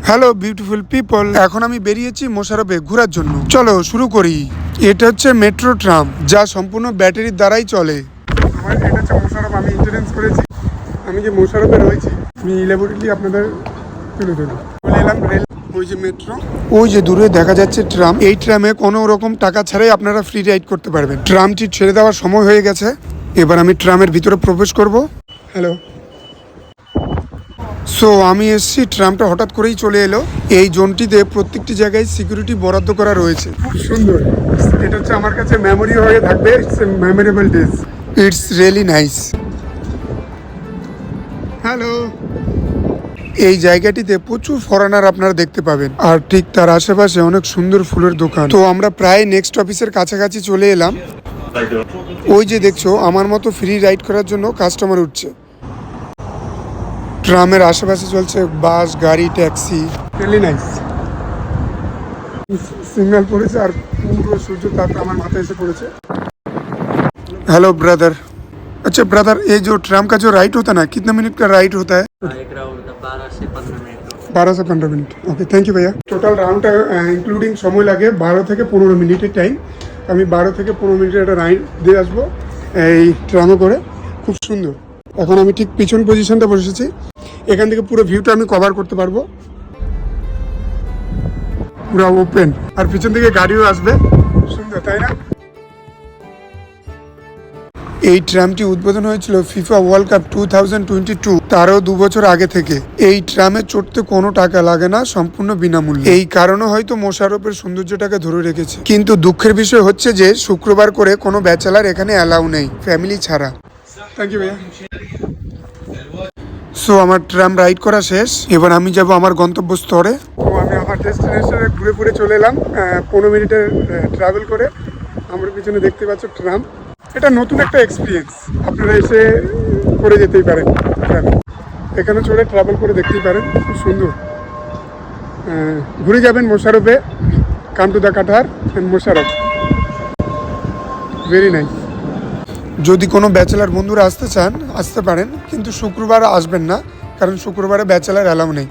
Hello beautiful people, এখন আমি বেরিয়েছি মোশারফে ঘোরার জন্য। চলো শুরু করি। এটা হচ্ছে মেট্রো ট্রাম, যা সম্পূর্ণ ব্যাটারির দ্বারাই চলে। আমার এটা হচ্ছে মোশারফ, আমি ইন্স্যুরেন্স করেছি। আমি যে মোশারফে রয়েছি, আমি ইলেবরেটলি আপনাদের তুলে ধরি। চলে এলাম রেল, ওই যে মেট্রো, ওই যে দূরে দেখা যাচ্ছে ট্রাম। এই ট্রামে কোনো রকম টাকা ছাড়াই আপনারা ফ্রি রাইড করতে পারবেন। ট্রামটি ছেড়ে দেওয়ার সময় হয়ে গেছে, এবার আমি ট্রামের ভিতরে প্রবেশ করব। হ্যালো, সো আমি এসছি, ট্রামটা হঠাৎ করেই চলে এলো। এই জোনটিতে প্রত্যেকটি জায়গায় সিকিউরিটি বরাদ্দ করা রয়েছে। খুব সুন্দর, এটা হচ্ছে আমার কাছে মেমোরি হয়ে থাকবে। It's a memorable days, it's really nice. Hello, এই জায়গাটিতে প্রচুর ফরেনার আপনারা দেখতে পাবেন, আর ঠিক তার আশেপাশে অনেক সুন্দর ফুলের দোকান। তো আমরা প্রায় নেক্সট অফিসের কাছাকাছি চলে এলাম। ওই যে দেখছো, আমার মতো ফ্রি রাইড করার জন্য কাস্টমার উঠছে। ট্রামের আশেপাশে চলছে বাস, গাড়ি, ট্যাক্সি। Really nice. সিগন্যাল পড়েছে আর পুরো সূর্য তাপ আমার মাথায় এসে পড়েছে। Hello brother. अच्छा ब्रदर, ये जो ट्राम का जो राइड होता है ना, कितना मिनट का राइड होता है? एक राउंड का 12 से 15 मिनट। 12 से 15 মিনিট। ওকে, থ্যাংক ইউ ভাইয়া। টোটাল রাউন্ডটা ইনক্লুডিং সময় লাগে 12 থেকে 15 মিনিটের টাইম। আমি 12 থেকে 15 মিনিটের একটা রাইড দিয়ে আসবো এই ট্রামে করে। খুব সুন্দর। এখন আমি ঠিক পিছন পজিশনটা বসেছি, এখান থেকে পুরো ভিউটা আমি কভার করতে পারবো। পুরো ওপেন, আর পিছন থেকে গাড়িও আসবে। সুন্দর, তাই না? এই ট্রামটি উদ্বোধন হয়েছিল ফিফা ওয়ার্ল্ড কাপ 2022, তারও 2 বছর আগে থেকে। এই ট্রামে চড়তে কোনো টাকা লাগে না, সম্পূর্ণ বিনামূল্যে। এই কারণে হয়তো মোশারফের সৌন্দর্যটাকে ধরে রেখেছে। কিন্তু দুঃখের বিষয় হচ্ছে যে শুক্রবার করে কোনো ব্যাচেলার এখানে অ্যালাউ নেই, ফ্যামিলি ছাড়া। থ্যাংক ইউ ভাইয়া। সো আমার ট্রাম রাইড করা শেষ, এবার আমি যাব আমার গন্তব্যস্থলে। তো আমি আমার ডেস্টিনেশনে ঘুরে চলে এলাম 15 মিনিটের ট্রাভেল করে। আমার পিছনে দেখতে পাচ্ছ ট্রাম। এটা নতুন একটা এক্সপিরিয়েন্স, আপনারা এসে করে যেতেই পারেন। এখানে চড়ে ট্রাভেল করে দেখতেই পারেন, খুব সুন্দর। ঘুরে যাবেন মোশারফে। Come to the cutter and Mosharraf, very nice. যদি কোনো ব্যাচেলার বন্ধুরা আসতে চান, আসতে পারেন, কিন্তু শুক্রবার আসবেন না, কারণ শুক্রবারে ব্যাচেলার অ্যালাউ নেই,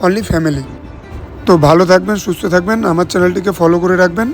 অনলি ফ্যামিলি। তো ভালো থাকবেন, সুস্থ থাকবেন, আমার চ্যানেলটিকে ফলো করে রাখবেন।